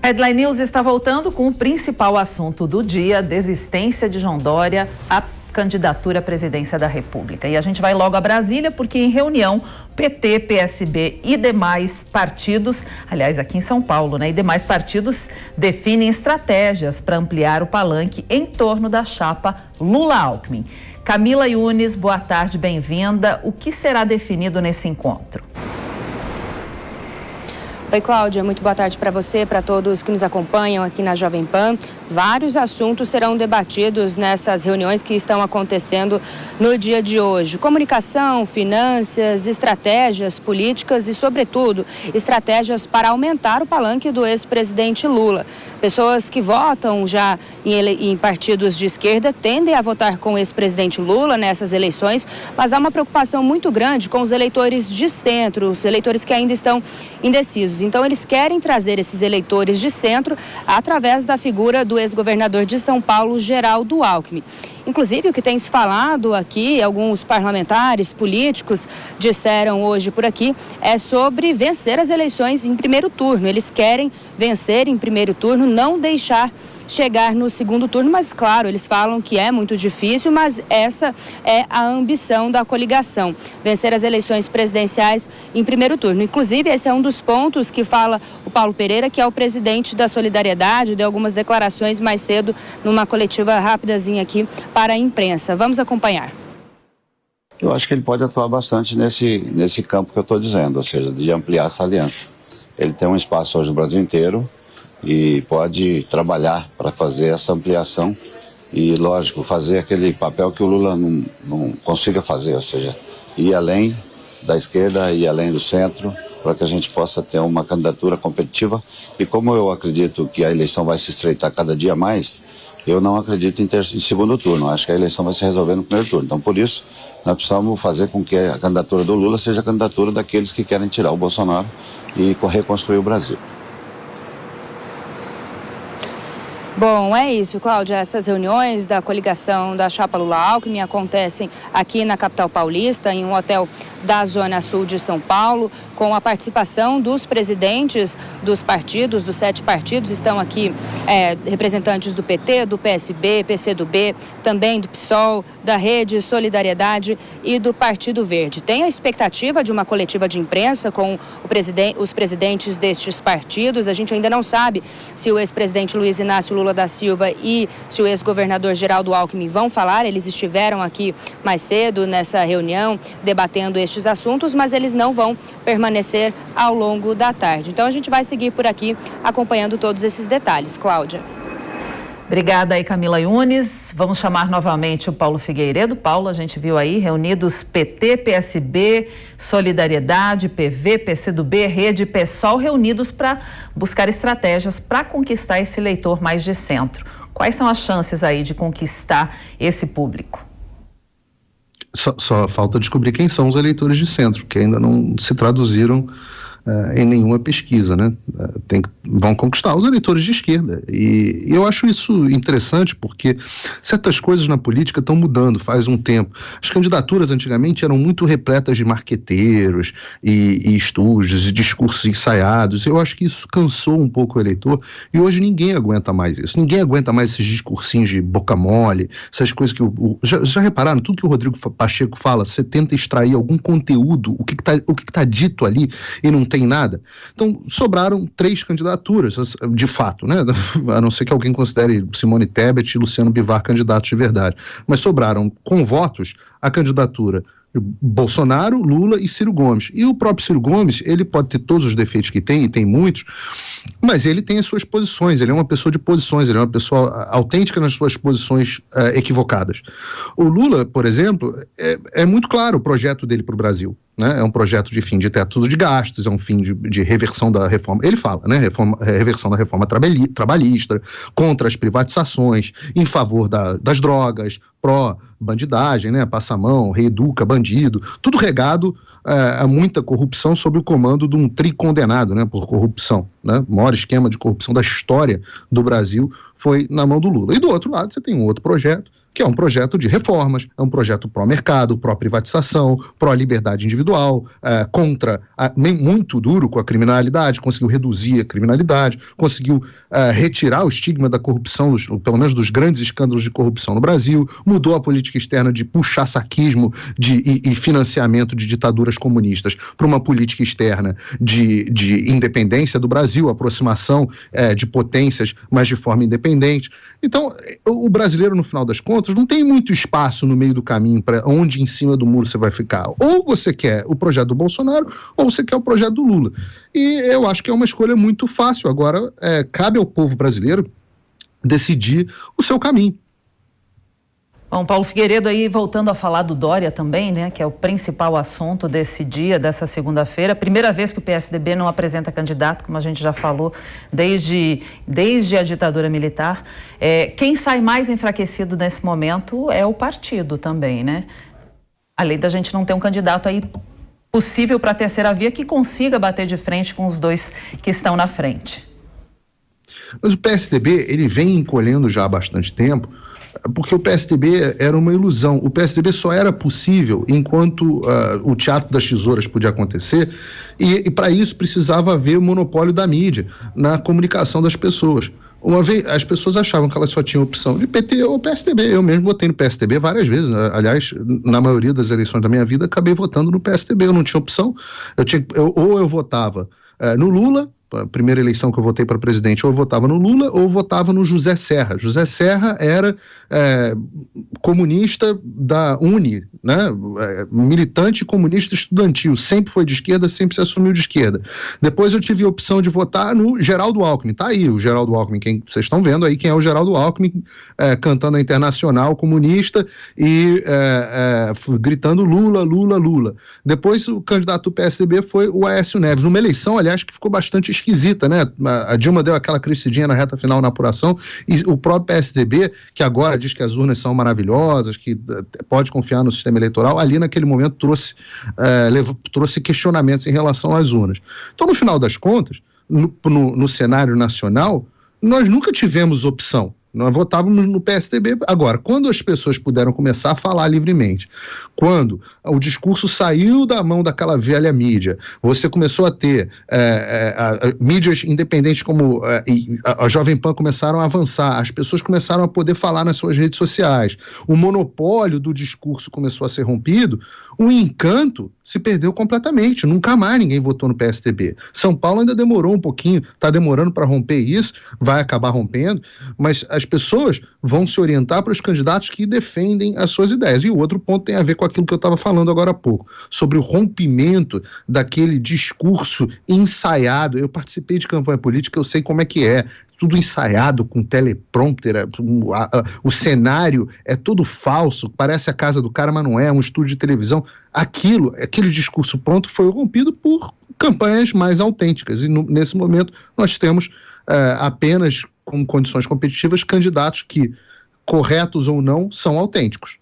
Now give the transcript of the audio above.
Headline News está voltando com o principal assunto do dia: desistência de João Dória à candidatura à presidência da República. E a gente vai logo a Brasília, porque em reunião, PT, PSB e demais partidos, aliás, aqui em São Paulo, e demais partidos definem estratégias para ampliar o palanque em torno da chapa Lula-Alckmin. Camila Yunes, boa tarde, bem-vinda. O que será definido nesse encontro? Oi, Cláudia, muito boa tarde para você, para todos que nos acompanham aqui na Jovem Pan. Vários assuntos serão debatidos nessas reuniões que estão acontecendo no dia de hoje. Comunicação, finanças, estratégias políticas e, sobretudo, estratégias para aumentar o palanque do ex-presidente Lula. Pessoas que votam já em partidos de esquerda tendem a votar com o ex-presidente Lula nessas eleições, mas há uma preocupação muito grande com os eleitores de centro, os eleitores que ainda estão indecisos. Então, eles querem trazer esses eleitores de centro através da figura do ex-governador de São Paulo, Geraldo Alckmin. Inclusive, o que tem se falado aqui, alguns parlamentares, políticos disseram hoje por aqui, é sobre vencer as eleições em primeiro turno. Eles querem vencer em primeiro turno, não deixar chegar no segundo turno, mas claro, eles falam que é muito difícil, mas essa é a ambição da coligação, vencer as eleições presidenciais em primeiro turno. Inclusive, esse é um dos pontos que fala o Paulo Pereira, que é o presidente da Solidariedade, deu algumas declarações mais cedo numa coletiva rapidazinha aqui para a imprensa. Vamos acompanhar. Eu acho que ele pode atuar bastante nesse campo que eu estou dizendo, ou seja, de ampliar essa aliança. Ele tem um espaço hoje no Brasil inteiro e pode trabalhar para fazer essa ampliação e, lógico, fazer aquele papel que o Lula não consiga fazer, ou seja, ir além da esquerda, ir além do centro, para que a gente possa ter uma candidatura competitiva. E como eu acredito que a eleição vai se estreitar cada dia mais, eu não acredito em segundo turno. Acho que a eleição vai se resolver no primeiro turno. Então, por isso, nós precisamos fazer com que a candidatura do Lula seja a candidatura daqueles que querem tirar o Bolsonaro e reconstruir o Brasil. Bom, é isso, Cláudia. Essas reuniões da coligação da chapa Lula-Alckmin acontecem aqui na capital paulista, em um hotel da Zona Sul de São Paulo, com a participação dos presidentes dos partidos, dos 7 partidos. Estão aqui representantes do PT, do PSB, PCdoB, também do PSOL, da Rede Solidariedade e do Partido Verde. Tem a expectativa de uma coletiva de imprensa com os presidentes destes partidos. A gente ainda não sabe se o ex-presidente Luiz Inácio Lula da Silva e se o ex-governador Geraldo Alckmin vão falar. Eles estiveram aqui mais cedo nessa reunião debatendo estes assuntos, mas eles não vão permanecer ao longo da tarde. Então a gente vai seguir por aqui acompanhando todos esses detalhes. Cláudia. Obrigada aí, Camila Yunes. Vamos chamar novamente o Paulo Figueiredo. Paulo, a gente viu aí reunidos PT, PSB, Solidariedade, PV, PCdoB, Rede, PSOL, reunidos para buscar estratégias para conquistar esse eleitor mais de centro. Quais são as chances aí de conquistar esse público? Só falta descobrir quem são os eleitores de centro, que ainda não se traduziram em nenhuma pesquisa, né? Vão conquistar os eleitores de esquerda. E eu acho isso interessante porque certas coisas na política estão mudando faz um tempo. As candidaturas antigamente eram muito repletas de marqueteiros e estúdios e discursos ensaiados. Eu acho que isso cansou um pouco o eleitor e hoje ninguém aguenta mais isso. Ninguém aguenta mais esses discursinhos de boca mole, essas coisas que já repararam? Tudo que o Rodrigo Pacheco fala, você tenta extrair algum conteúdo, o que tá dito ali e não tem nada. Então, sobraram 3 candidaturas, de fato, né? A não ser que alguém considere Simone Tebet e Luciano Bivar candidatos de verdade. Mas sobraram, com votos, a candidatura de Bolsonaro, Lula e Ciro Gomes. E o próprio Ciro Gomes, ele pode ter todos os defeitos que tem, e tem muitos, mas ele tem as suas posições, ele é uma pessoa de posições, ele é uma pessoa autêntica nas suas posições equivocadas. O Lula, por exemplo, é muito claro o projeto dele para o Brasil. Né? É um projeto de fim de teto de gastos, é um fim de reversão da reforma, ele fala, né? Reversão da reforma trabalhista, contra as privatizações, em favor das drogas, pró-bandidagem, né? Passamão, reeduca bandido, tudo regado a muita corrupção sob o comando de um tricondenado, né? Por corrupção, né? O maior esquema de corrupção da história do Brasil foi na mão do Lula. E do outro lado você tem um outro projeto, que é um projeto de reformas, é um projeto pró-mercado, pró-privatização, pró-liberdade individual, muito duro com a criminalidade, conseguiu reduzir a criminalidade, conseguiu retirar o estigma da corrupção, pelo menos dos grandes escândalos de corrupção no Brasil, mudou a política externa de puxa-saquismo e financiamento de ditaduras comunistas para uma política externa de independência do Brasil, aproximação de potências, mas de forma independente. Então, o brasileiro, no final das contas, não tem muito espaço no meio do caminho para onde em cima do muro você vai ficar. Ou você quer o projeto do Bolsonaro, ou você quer o projeto do Lula. E eu acho que é uma escolha muito fácil. Agora, cabe ao povo brasileiro decidir o seu caminho. Bom, Paulo Figueiredo, aí voltando a falar do Dória também, né, que é o principal assunto desse dia, dessa segunda-feira. Primeira vez que o PSDB não apresenta candidato, como a gente já falou, desde a ditadura militar. Quem sai mais enfraquecido nesse momento é o partido também, né? Além da gente não ter um candidato aí possível para a terceira via que consiga bater de frente com os dois que estão na frente. Mas o PSDB, ele vem encolhendo já há bastante tempo, porque o PSDB era uma ilusão. O PSDB só era possível enquanto o teatro das tesouras podia acontecer, e para isso precisava haver o monopólio da mídia na comunicação das pessoas. Uma vez, as pessoas achavam que elas só tinham opção de PT ou PSDB. Eu mesmo votei no PSDB várias vezes. Aliás, na maioria das eleições da minha vida, acabei votando no PSDB. Eu não tinha opção. Ou eu votava no Lula, a primeira eleição que eu votei para presidente, ou eu votava no Lula ou eu votava no José Serra. José Serra era comunista da UNE, né? Militante comunista estudantil, sempre foi de esquerda, sempre se assumiu de esquerda. Depois eu tive a opção de votar no Geraldo Alckmin. Tá aí o Geraldo Alckmin, quem vocês estão vendo aí, quem é o Geraldo Alckmin, cantando a Internacional comunista e gritando Lula, Lula, Lula. Depois o candidato do PSDB foi o Aécio Neves, numa eleição, aliás, que ficou bastante esquisita, né? A Dilma deu aquela crescidinha na reta final na apuração, e o próprio PSDB, que agora diz que as urnas são maravilhosas, que pode confiar no sistema eleitoral, ali naquele momento trouxe questionamentos em relação às urnas. Então, no final das contas, no cenário nacional, nós nunca tivemos opção. Nós votávamos no PSDB. Agora, quando as pessoas puderam começar a falar livremente, quando o discurso saiu da mão daquela velha mídia, você começou a ter mídias independentes como a Jovem Pan começaram a avançar, as pessoas começaram a poder falar nas suas redes sociais, o monopólio do discurso começou a ser rompido, o encanto se perdeu completamente. Nunca mais ninguém votou no PSDB. São Paulo ainda demorou um pouquinho, está demorando para romper isso, vai acabar rompendo, mas as pessoas vão se orientar para os candidatos que defendem as suas ideias. E o outro ponto tem a ver com aquilo que eu estava falando agora há pouco, sobre o rompimento daquele discurso ensaiado. Eu participei de campanha política, eu sei como é que é. Tudo ensaiado com teleprompter, o cenário é todo falso, parece a casa do cara, mas não é um estúdio de televisão. Aquele discurso pronto foi rompido por campanhas mais autênticas, e nesse momento nós temos apenas com condições competitivas candidatos que, corretos ou não, são autênticos.